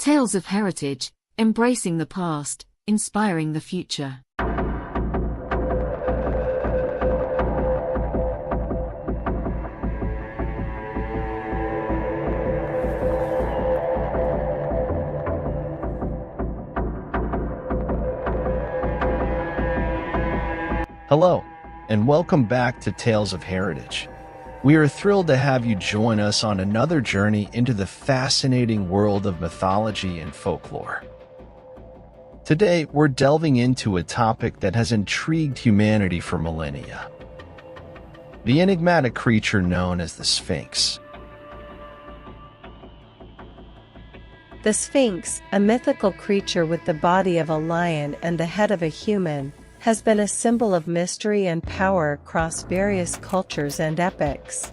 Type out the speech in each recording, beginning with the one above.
Tales of heritage, embracing the past, inspiring the future. Hello, and welcome back to Tales of Heritage. We are thrilled to have you join us on another journey into the fascinating world of mythology and folklore. Today, we're delving into a topic that has intrigued humanity for millennia: the enigmatic creature known as the Sphinx. The Sphinx, a mythical creature with the body of a lion and the head of a human, has been a symbol of mystery and power across various cultures and epochs.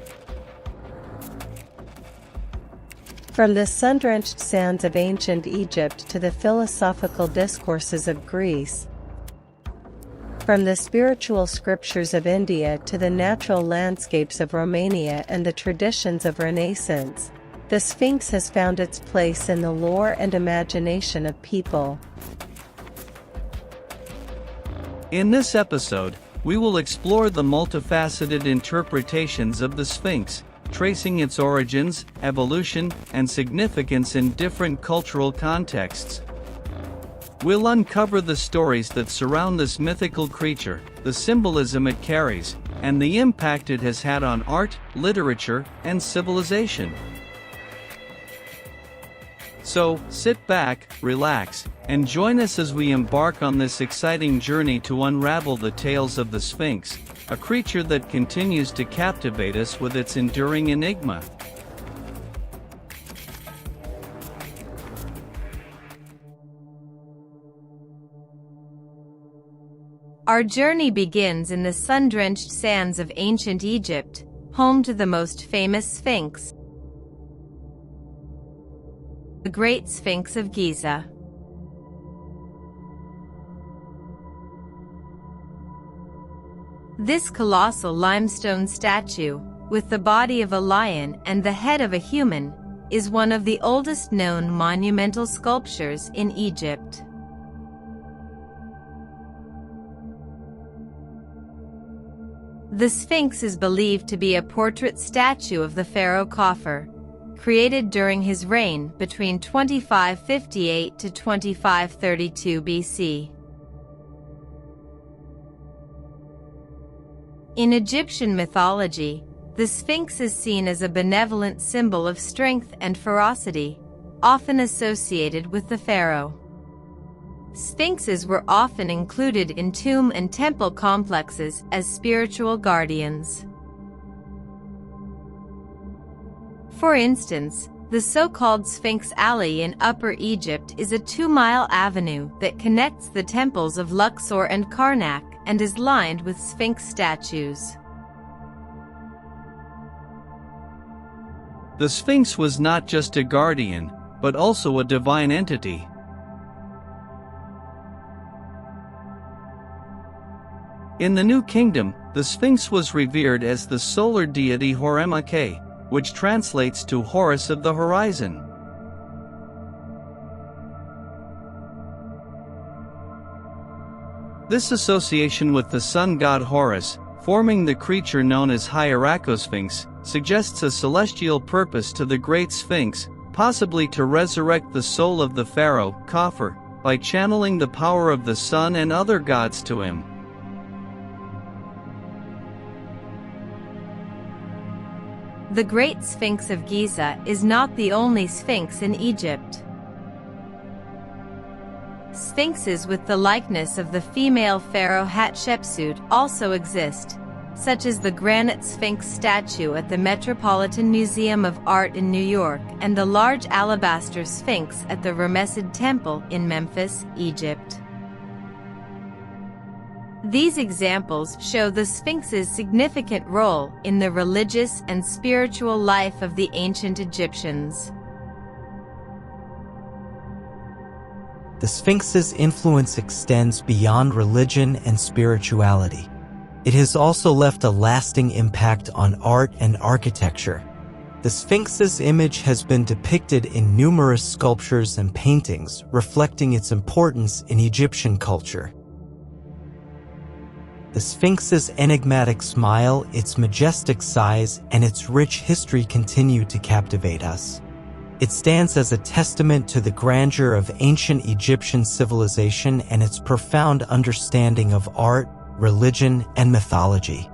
From the sun-drenched sands of ancient Egypt to the philosophical discourses of Greece, from the spiritual scriptures of India to the natural landscapes of Romania and the traditions of Renaissance, the Sphinx has found its place in the lore and imagination of people. In this episode, we will explore the multifaceted interpretations of the Sphinx, tracing its origins, evolution, and significance in different cultural contexts. We'll uncover the stories that surround this mythical creature, the symbolism it carries, and the impact it has had on art, literature, and civilization. So, sit back, relax, and join us as we embark on this exciting journey to unravel the tales of the Sphinx, a creature that continues to captivate us with its enduring enigma. Our journey begins in the sun-drenched sands of ancient Egypt, home to the most famous Sphinx, the Great Sphinx of Giza. This colossal limestone statue, with the body of a lion and the head of a human, is one of the oldest known monumental sculptures in Egypt. The Sphinx is believed to be a portrait statue of the pharaoh Khafre, created during his reign between 2558 to 2532 BC. In Egyptian mythology, the Sphinx is seen as a benevolent symbol of strength and ferocity, often associated with the pharaoh. Sphinxes were often included in tomb and temple complexes as spiritual guardians. For instance, the so-called Sphinx Alley in Upper Egypt is a 2-mile avenue that connects the temples of Luxor and Karnak and is lined with Sphinx statues. The Sphinx was not just a guardian, but also a divine entity. In the New Kingdom, the Sphinx was revered as the solar deity Horemheb, which translates to Horus of the Horizon. This association with the sun god Horus, forming the creature known as Hierakosphinx, suggests a celestial purpose to the Great Sphinx, possibly to resurrect the soul of the pharaoh, Khafre, by channeling the power of the sun and other gods to him. The Great Sphinx of Giza is not the only Sphinx in Egypt. Sphinxes with the likeness of the female pharaoh Hatshepsut also exist, such as the granite Sphinx statue at the Metropolitan Museum of Art in New York and the large alabaster Sphinx at the Ramessid Temple in Memphis, Egypt. These examples show the Sphinx's significant role in the religious and spiritual life of the ancient Egyptians. The Sphinx's influence extends beyond religion and spirituality. It has also left a lasting impact on art and architecture. The Sphinx's image has been depicted in numerous sculptures and paintings, reflecting its importance in Egyptian culture. The Sphinx's enigmatic smile, its majestic size, and its rich history continue to captivate us. It stands as a testament to the grandeur of ancient Egyptian civilization and its profound understanding of art, religion, and mythology.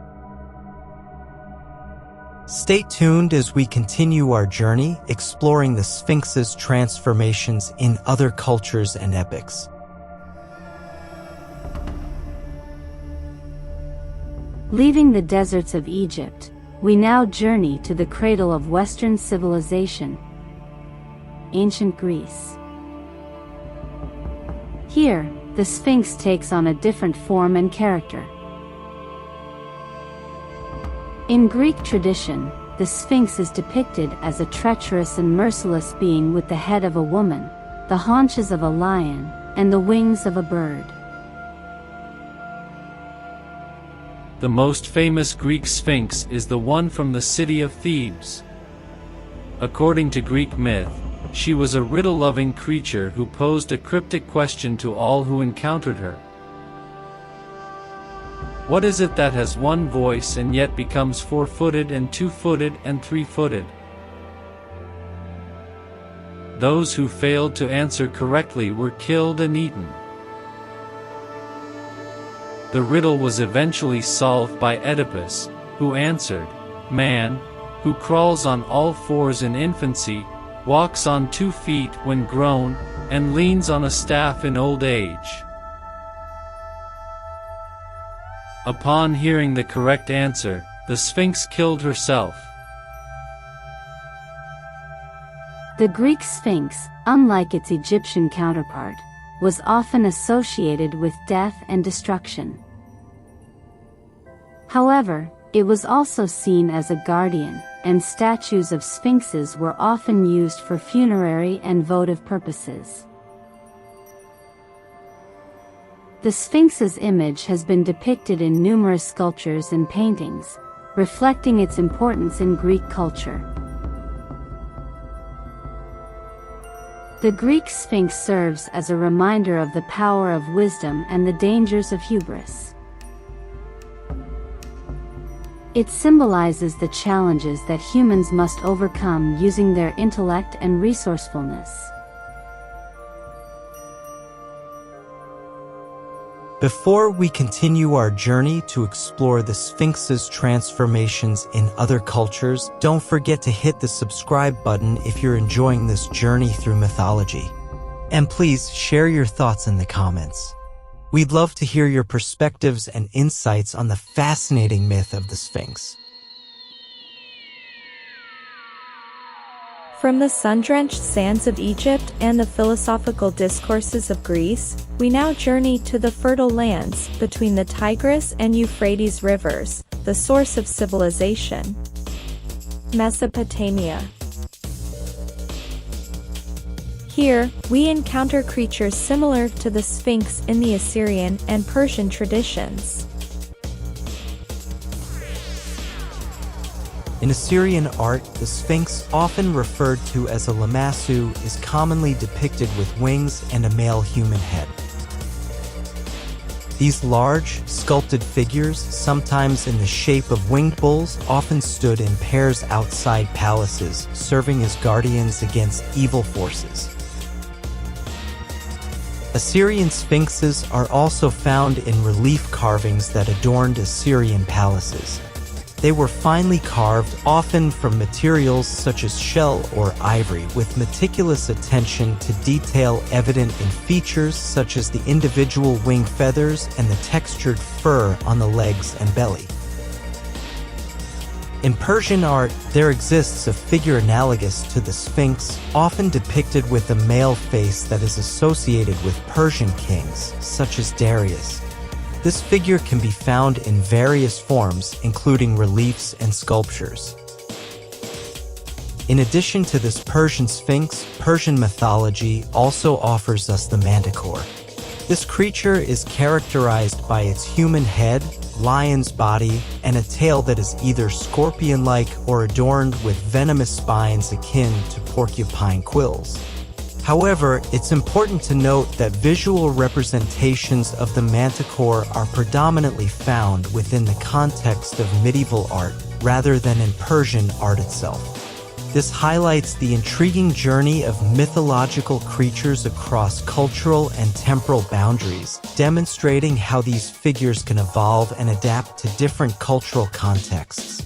Stay tuned as we continue our journey, exploring the Sphinx's transformations in other cultures and epochs. Leaving the deserts of Egypt, we now journey to the cradle of Western civilization, ancient Greece. Here, the Sphinx takes on a different form and character. In Greek tradition, the Sphinx is depicted as a treacherous and merciless being with the head of a woman, the haunches of a lion, and the wings of a bird. The most famous Greek Sphinx is the one from the city of Thebes. According to Greek myth, she was a riddle-loving creature who posed a cryptic question to all who encountered her. What is it that has one voice and yet becomes four-footed and two-footed and three-footed? Those who failed to answer correctly were killed and eaten. The riddle was eventually solved by Oedipus, who answered, "Man, who crawls on all fours in infancy, walks on 2 feet when grown, and leans on a staff in old age." Upon hearing the correct answer, the Sphinx killed herself. The Greek Sphinx, unlike its Egyptian counterpart, was often associated with death and destruction. However, it was also seen as a guardian, and statues of sphinxes were often used for funerary and votive purposes. The Sphinx's image has been depicted in numerous sculptures and paintings, reflecting its importance in Greek culture. The Greek Sphinx serves as a reminder of the power of wisdom and the dangers of hubris. It symbolizes the challenges that humans must overcome using their intellect and resourcefulness. Before we continue our journey to explore the Sphinx's transformations in other cultures, don't forget to hit the subscribe button if you're enjoying this journey through mythology. And please share your thoughts in the comments. We'd love to hear your perspectives and insights on the fascinating myth of the Sphinx. From the sun-drenched sands of Egypt and the philosophical discourses of Greece, we now journey to the fertile lands between the Tigris and Euphrates rivers, the source of civilization, Mesopotamia. Here, we encounter creatures similar to the Sphinx in the Assyrian and Persian traditions. In Assyrian art, the Sphinx, often referred to as a lamassu, is commonly depicted with wings and a male human head. These large, sculpted figures, sometimes in the shape of winged bulls, often stood in pairs outside palaces, serving as guardians against evil forces. Assyrian sphinxes are also found in relief carvings that adorned Assyrian palaces. They were finely carved, often from materials such as shell or ivory, with meticulous attention to detail evident in features such as the individual wing feathers and the textured fur on the legs and belly. In Persian art, there exists a figure analogous to the Sphinx, often depicted with a male face that is associated with Persian kings, such as Darius. This figure can be found in various forms, including reliefs and sculptures. In addition to this Persian Sphinx, Persian mythology also offers us the manticore. This creature is characterized by its human head, lion's body, and a tail that is either scorpion-like or adorned with venomous spines akin to porcupine quills. However, it's important to note that visual representations of the manticore are predominantly found within the context of medieval art, rather than in Persian art itself. This highlights the intriguing journey of mythological creatures across cultural and temporal boundaries, demonstrating how these figures can evolve and adapt to different cultural contexts.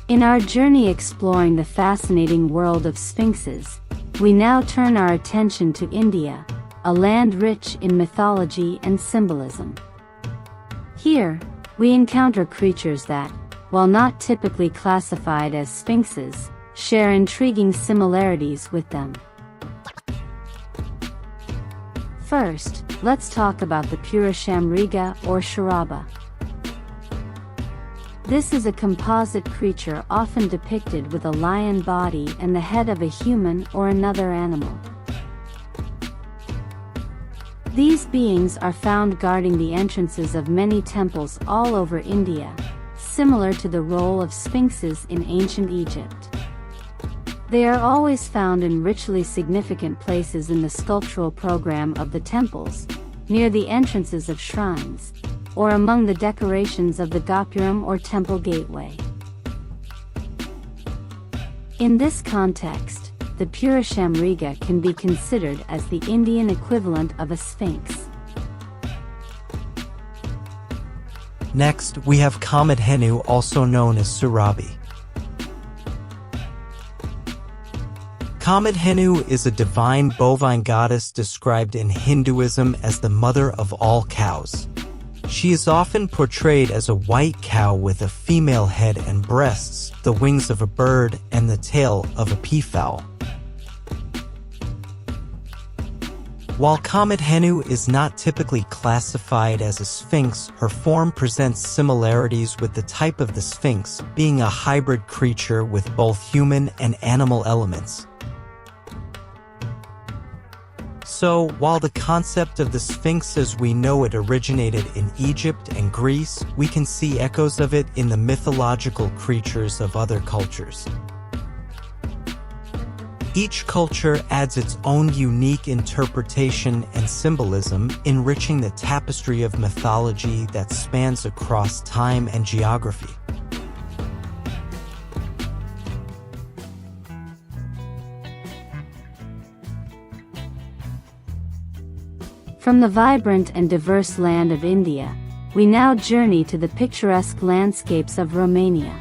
In our journey exploring the fascinating world of sphinxes, we now turn our attention to India, a land rich in mythology and symbolism. Here, we encounter creatures that, while not typically classified as sphinxes, share intriguing similarities with them. First, let's talk about the Purushamriga or Sharaba. This is a composite creature often depicted with a lion body and the head of a human or another animal. These beings are found guarding the entrances of many temples all over India, similar to the role of sphinxes in ancient Egypt. They are always found in ritually significant places in the sculptural program of the temples, near the entrances of shrines, or among the decorations of the gopuram or temple gateway. In this context, the Purushamriga can be considered as the Indian equivalent of a sphinx. Next, we have Kamadhenu, also known as Surabi. Kamadhenu is a divine bovine goddess described in Hinduism as the mother of all cows. She is often portrayed as a white cow with a female head and breasts, the wings of a bird, and the tail of a peafowl. While Kamadhenu is not typically classified as a sphinx, her form presents similarities with the type of the sphinx, being a hybrid creature with both human and animal elements. So, while the concept of the Sphinx as we know it originated in Egypt and Greece, we can see echoes of it in the mythological creatures of other cultures. Each culture adds its own unique interpretation and symbolism, enriching the tapestry of mythology that spans across time and geography. From the vibrant and diverse land of India, we now journey to the picturesque landscapes of Romania.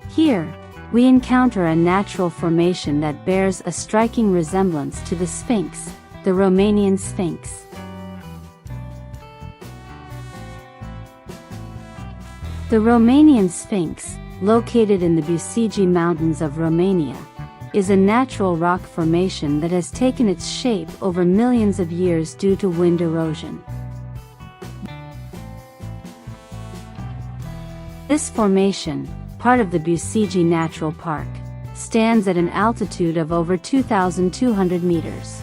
Here, we encounter a natural formation that bears a striking resemblance to the Sphinx, the Romanian Sphinx. The Romanian Sphinx, located in the Bucegi Mountains of Romania, is a natural rock formation that has taken its shape over millions of years due to wind erosion. This formation, part of the Bucegi Natural Park, stands at an altitude of over 2,200 meters.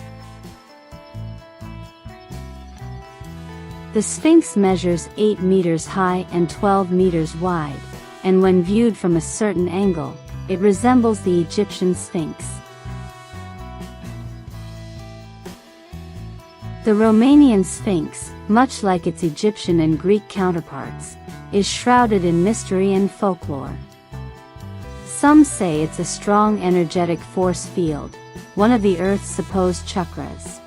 The Sphinx measures 8 meters high and 12 meters wide, and when viewed from a certain angle, it resembles the Egyptian Sphinx. The Romanian Sphinx, much like its Egyptian and Greek counterparts, is shrouded in mystery and folklore. Some say it's a strong energetic force field, one of the Earth's supposed chakras.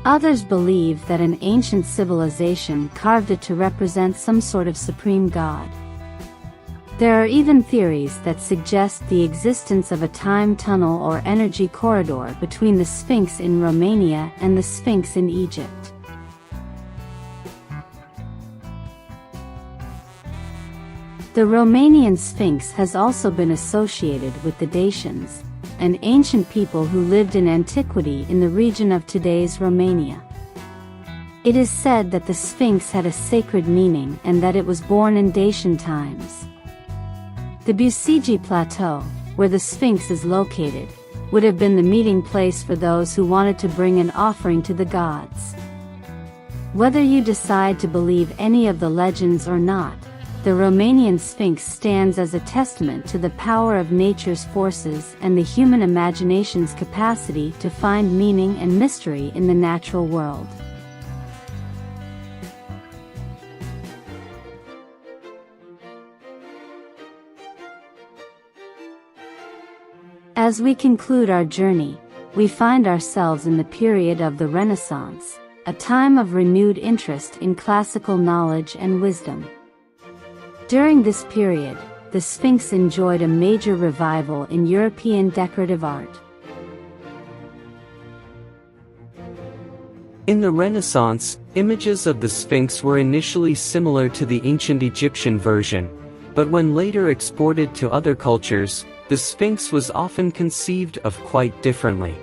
Others believe that an ancient civilization carved it to represent some sort of supreme god. There are even theories that suggest the existence of a time tunnel or energy corridor between the Sphinx in Romania and the Sphinx in Egypt. The Romanian Sphinx has also been associated with the Dacians, an ancient people who lived in antiquity in the region of today's Romania. It is said that the Sphinx had a sacred meaning and that it was born in Dacian times. The Busigi Plateau, where the Sphinx is located, would have been the meeting place for those who wanted to bring an offering to the gods. Whether you decide to believe any of the legends or not, the Romanian Sphinx stands as a testament to the power of nature's forces and the human imagination's capacity to find meaning and mystery in the natural world. As we conclude our journey, we find ourselves in the period of the Renaissance, a time of renewed interest in classical knowledge and wisdom. During this period, the Sphinx enjoyed a major revival in European decorative art. In the Renaissance, images of the Sphinx were initially similar to the ancient Egyptian version, but when later exported to other cultures, the Sphinx was often conceived of quite differently.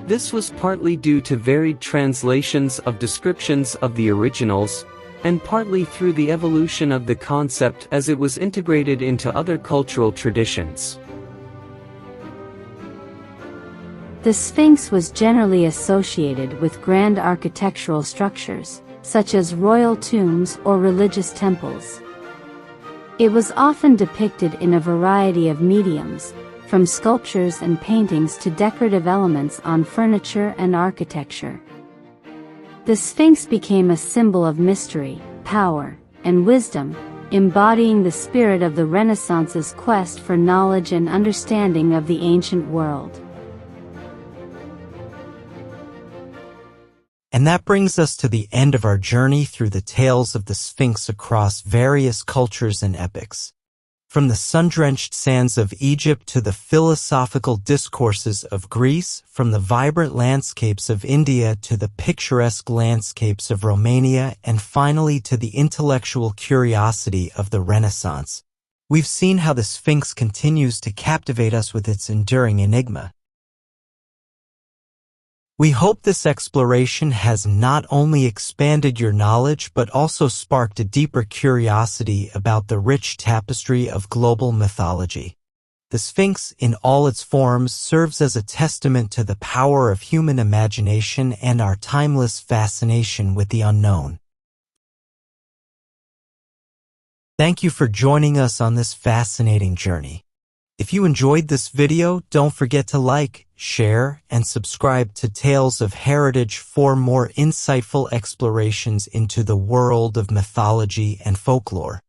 This was partly due to varied translations of descriptions of the originals, and partly through the evolution of the concept as it was integrated into other cultural traditions. The Sphinx was generally associated with grand architectural structures, such as royal tombs or religious temples. It was often depicted in a variety of mediums, from sculptures and paintings to decorative elements on furniture and architecture. The Sphinx became a symbol of mystery, power, and wisdom, embodying the spirit of the Renaissance's quest for knowledge and understanding of the ancient world. And that brings us to the end of our journey through the tales of the Sphinx across various cultures and epochs. From the sun-drenched sands of Egypt to the philosophical discourses of Greece, from the vibrant landscapes of India to the picturesque landscapes of Romania, and finally to the intellectual curiosity of the Renaissance, we've seen how the Sphinx continues to captivate us with its enduring enigma. We hope this exploration has not only expanded your knowledge but also sparked a deeper curiosity about the rich tapestry of global mythology. The Sphinx, in all its forms, serves as a testament to the power of human imagination and our timeless fascination with the unknown. Thank you for joining us on this fascinating journey. If you enjoyed this video, don't forget to like, share, and subscribe to Tales of Heritage for more insightful explorations into the world of mythology and folklore.